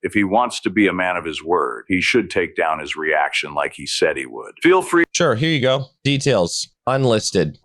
If he wants to be a man of his word, he should take down his reaction like he said he would. Feel free. Sure, here you go. Details, unlisted.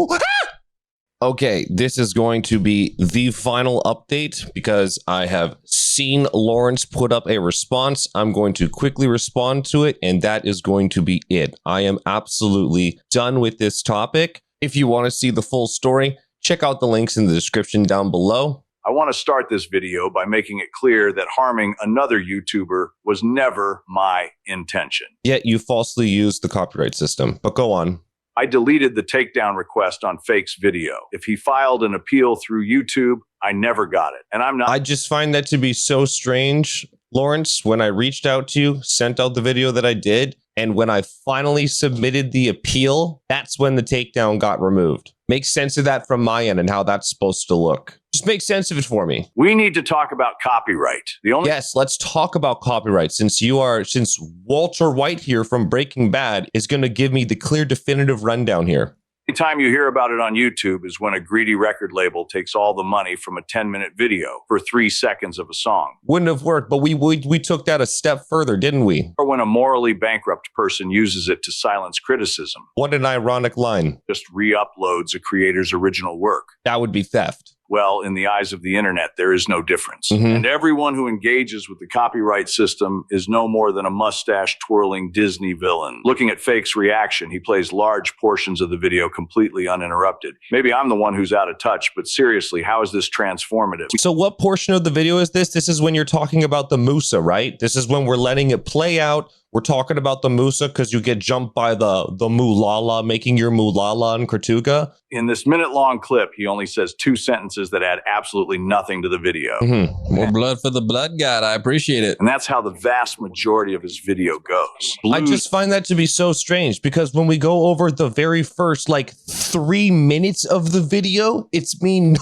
Okay, this is going to be the final update because I have seen Lawrence put up a response. I'm going to quickly respond to it, and that is going to be it. I am absolutely done with this topic. If you want to see the full story, check out the links in the description down below. I want to start this video by making it clear that harming another YouTuber was never my intention. Yet you falsely used the copyright system, but go on. I deleted the takedown request on Fake's video. If he filed an appeal through YouTube, I never got it. And I just find that to be so strange, Lawrence. When I reached out to you, sent out the video that I did, and when I finally submitted the appeal, that's when the takedown got removed. Make sense of that from my end and how that's supposed to look. Just make sense of it for me. We need to talk about copyright. Yes, let's talk about copyright since Walter White here from Breaking Bad is going to give me the clear definitive rundown here. The time you hear about it on YouTube is when a greedy record label takes all the money from a 10-minute video for 3 seconds of a song. Wouldn't have worked, but we took that a step further, didn't we? Or when a morally bankrupt person uses it to silence criticism. What an ironic line. Just re-uploads a creator's original work. That would be theft. Well, in the eyes of the internet, there is no difference. And everyone who engages with the copyright system is no more than a mustache-twirling Disney villain. Looking at Fake's reaction, he plays large portions of the video completely uninterrupted. Maybe I'm the one who's out of touch, but seriously, how is this transformative? So what portion of the video is this? This is when you're talking about the Musa, right? This is when we're letting it play out. We're talking about the Musa because you get jumped by the Mulala, making your Mulala in Kratuga. In this minute-long clip, he only says 2 sentences that add absolutely nothing to the video. More blood for the blood god. I appreciate it. And that's how the vast majority of his video goes. I just find that to be so strange because when we go over the very first, 3 minutes of the video, it's me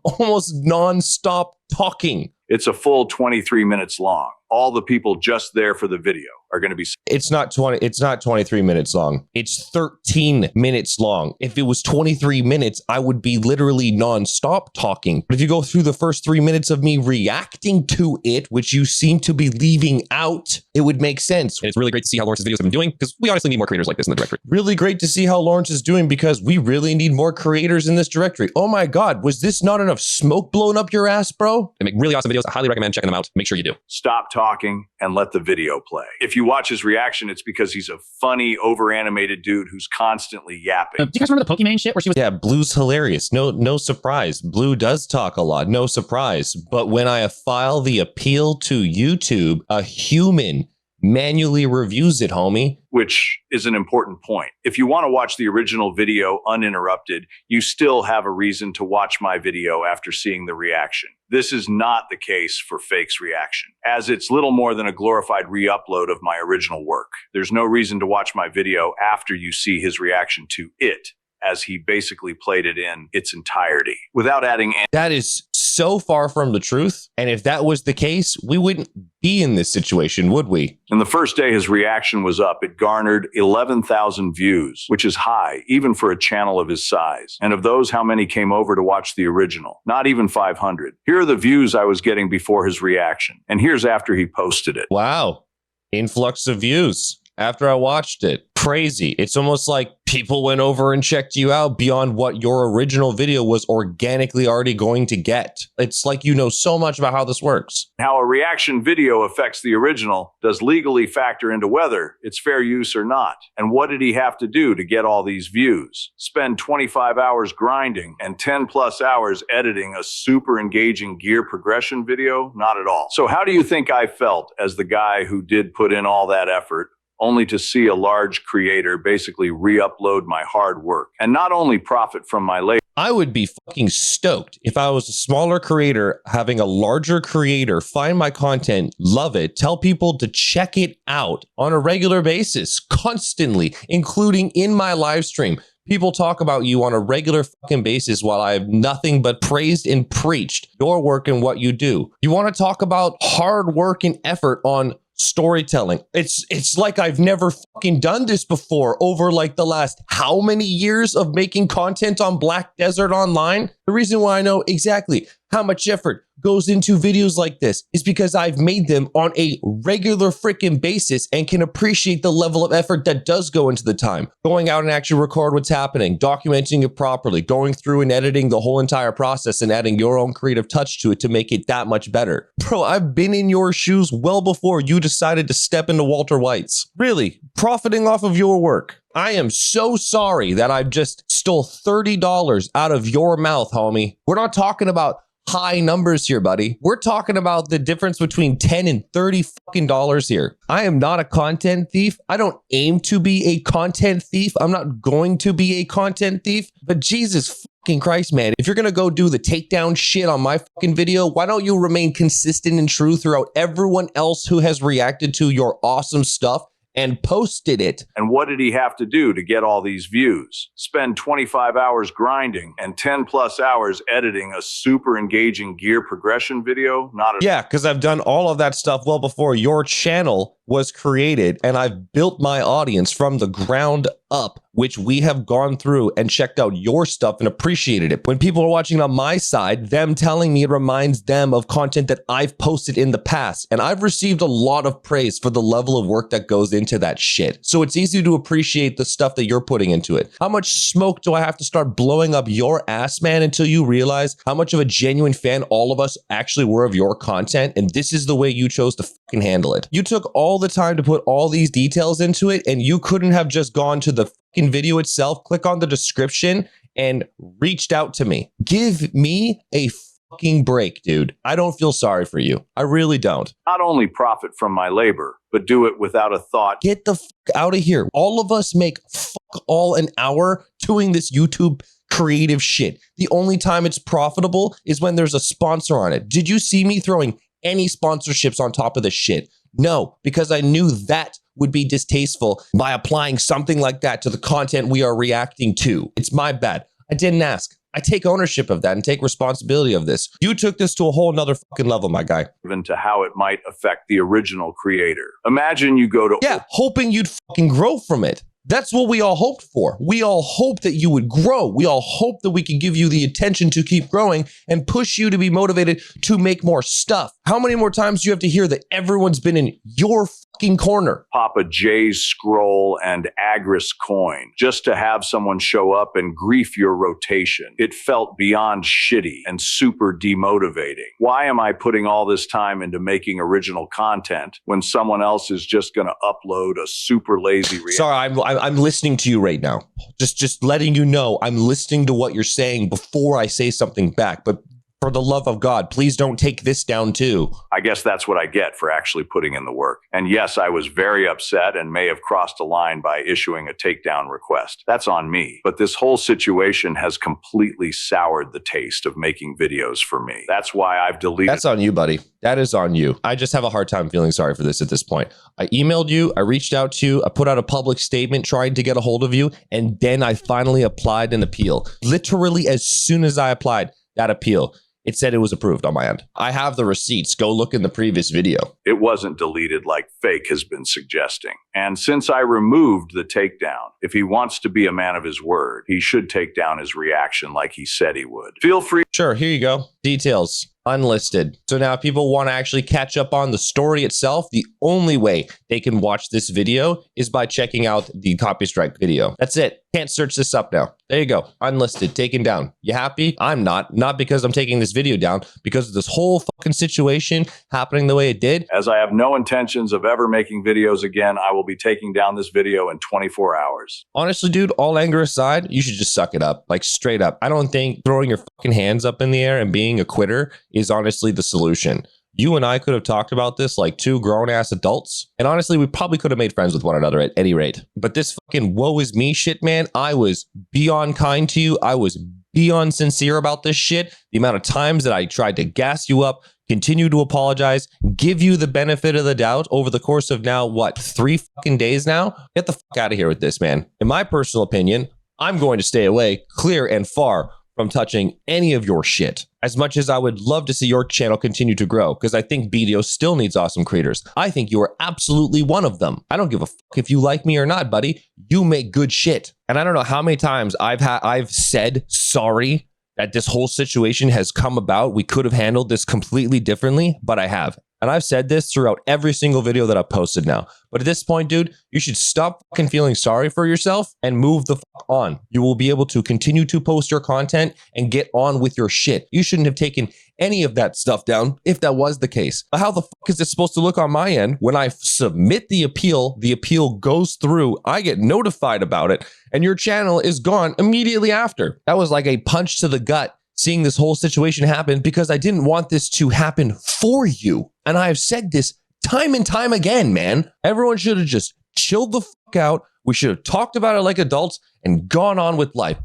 almost non-stop talking. It's a full 23 minutes long. All the people just there for the video are going to be... It's not 23 minutes long. It's 13 minutes long. If it was 23 minutes, I would be literally non-stop talking. But if you go through the first 3 minutes of me reacting to it, which you seem to be leaving out, it would make sense. And it's really great to see how Lawrence's videos have been doing because we honestly need more creators like this in the directory. Really great to see how Lawrence is doing because we really need more creators in this directory. Oh my God, was this not enough smoke blown up your ass, bro? They make really awesome videos. I highly recommend checking them out. Make sure you do. Stop talking and let the video play. If you watch his reaction, it's because he's a funny, over-animated dude who's constantly yapping. Do you guys remember the Pokemon shit where she was... Yeah, Blue's hilarious. No surprise. Blue does talk a lot. No surprise. But when I file the appeal to YouTube, a human manually reviews it, homie. Which is an important point. If you want to watch the original video uninterrupted, you still have a reason to watch my video after seeing the reaction. This is not the case for Fake's reaction, as it's little more than a glorified re-upload of my original work. There's no reason to watch my video after you see his reaction to it, as he basically played it in its entirety, without adding any. That is so far from the truth. And if that was the case, we wouldn't be in this situation, would we? And the first day his reaction was up, it garnered 11,000 views, which is high, even for a channel of his size. And of those, how many came over to watch the original? Not even 500. Here are the views I was getting before his reaction. And here's after he posted it. Wow. Influx of views after I watched it. Crazy. It's almost like people went over and checked you out beyond what your original video was organically already going to get. It's like you know so much about how this works. How a reaction video affects the original does legally factor into whether it's fair use or not. And what did he have to do to get all these views? Spend 25 hours grinding and 10 plus hours editing a super engaging gear progression video? Not at all. So how do you think I felt as the guy who did put in all that effort, only to see a large creator basically re-upload my hard work and not only profit from my labor? I would be fucking stoked if I was a smaller creator having a larger creator find my content, love it, tell people to check it out on a regular basis, constantly, including in my live stream. People talk about you on a regular fucking basis while I have nothing but praised and preached your work and what you do. You want to talk about hard work and effort on storytelling. It's like I've never fucking done this before over like the last how many years of making content on Black Desert Online. The reason why I know exactly how much effort goes into videos like this is because I've made them on a regular freaking basis and can appreciate the level of effort that does go into the time. Going out and actually record what's happening, documenting it properly, going through and editing the whole entire process and adding your own creative touch to it to make it that much better. Bro, I've been in your shoes well before you decided to step into Walter White's. Really, profiting off of your work. I am so sorry that I've just stole $30 out of your mouth, homie. We're not talking about high numbers here, buddy. We're talking about the difference between 10 and 30 fucking dollars here. I am not a content thief. I don't aim to be a content thief. I'm not going to be a content thief, but Jesus fucking Christ, man. If you're going to go do the takedown shit on my fucking video, why don't you remain consistent and true throughout everyone else who has reacted to your awesome stuff and posted it? And what did he have to do to get all these views? Spend 25 hours grinding and 10 plus hours editing a super engaging gear progression video? Yeah, because I've done all of that stuff well before your channel was created, and I've built my audience from the ground up, which we have gone through and checked out your stuff and appreciated it. When people are watching on my side, them telling me it reminds them of content that I've posted in the past, and I've received a lot of praise for the level of work that goes into that shit. So it's easy to appreciate the stuff that you're putting into it. How much smoke do I have to start blowing up your ass, man, until you realize how much of a genuine fan all of us actually were of your content, and this is the way you chose to fucking handle it? You took all the time to put all these details into it, and you couldn't have just gone to the fucking video itself, click on the description, and reached out to me. Give me a fucking break, dude. I don't feel sorry for you. I really don't. Not only profit from my labor, but do it without a thought. Get the fuck out of here. All of us make fuck all an hour doing this YouTube creative shit. The only time it's profitable is when there's a sponsor on it. Did you see me throwing any sponsorships on top of this shit? No, because I knew that would be distasteful by applying something like that to the content we are reacting to. It's my bad. I didn't ask. I take ownership of that and take responsibility of this. You took this to a whole nother fucking level, my guy. Even to how it might affect the original creator. Imagine you go to... Yeah, hoping you'd fucking grow from it. That's what we all hoped for. We all hoped that you would grow. We all hoped that we could give you the attention to keep growing and push you to be motivated to make more stuff. How many more times do you have to hear that everyone's been in your fucking corner? Papa J's scroll and Agris coin just to have someone show up and grief your rotation. It felt beyond shitty and super demotivating. Why am I putting all this time into making original content when someone else is just going to upload a super lazy reaction? Sorry, I'm listening to you right now. Just letting you know I'm listening to what you're saying before I say something back. But for the love of God, please don't take this down too. I guess that's what I get for actually putting in the work. And yes, I was very upset and may have crossed a line by issuing a takedown request. That's on me. But this whole situation has completely soured the taste of making videos for me. That's why I've deleted... That's on you, buddy. That is on you. I just have a hard time feeling sorry for this at this point. I emailed you, I reached out to you, I put out a public statement trying to get a hold of you, and then I finally applied an appeal. Literally as soon as I applied that appeal, it said it was approved on my end. I have the receipts. Go look in the previous video. It wasn't deleted like Fake has been suggesting. And since I removed the takedown, if he wants to be a man of his word, he should take down his reaction like he said he would. Feel free. Sure, here you go. Details. Unlisted. So now if people want to actually catch up on the story itself, the only way they can watch this video is by checking out the copy strike video. That's it. Can't search this up now. There you go. Unlisted, taken down. You happy? I'm not. Not because I'm taking this video down, because of this whole fucking situation happening the way it did. As I have no intentions of ever making videos again, I will be taking down this video in 24 hours. Honestly, dude, all anger aside, you should just suck it up. Like straight up. I don't think throwing your fucking hands up in the air and being a quitter is honestly the solution. You and I could have talked about this like two grown-ass adults. And honestly, we probably could have made friends with one another at any rate. But this fucking woe is me shit, man, I was beyond kind to you. I was beyond sincere about this shit. The amount of times that I tried to gas you up, continue to apologize, give you the benefit of the doubt over the course of now, what, 3 fucking days now? Get the fuck out of here with this, man. In my personal opinion, I'm going to stay away clear and far from touching any of your shit. As much as I would love to see your channel continue to grow, because I think BDO still needs awesome creators. I think you are absolutely one of them. I don't give a fuck if you like me or not, buddy. You make good shit. And I don't know how many times I've said sorry that this whole situation has come about. We could have handled this completely differently, but I have. And I've said this throughout every single video that I've posted now. But at this point, dude, you should stop fucking feeling sorry for yourself and move the fuck on. You will be able to continue to post your content and get on with your shit. You shouldn't have taken any of that stuff down if that was the case. But how the fuck is it supposed to look on my end when I submit the appeal goes through, I get notified about it, and your channel is gone immediately after? That was like a punch to the gut, seeing this whole situation happen, because I didn't want this to happen for you. And I've said this time and time again, man. Everyone should have just chilled the fuck out. We should have talked about it like adults and gone on with life.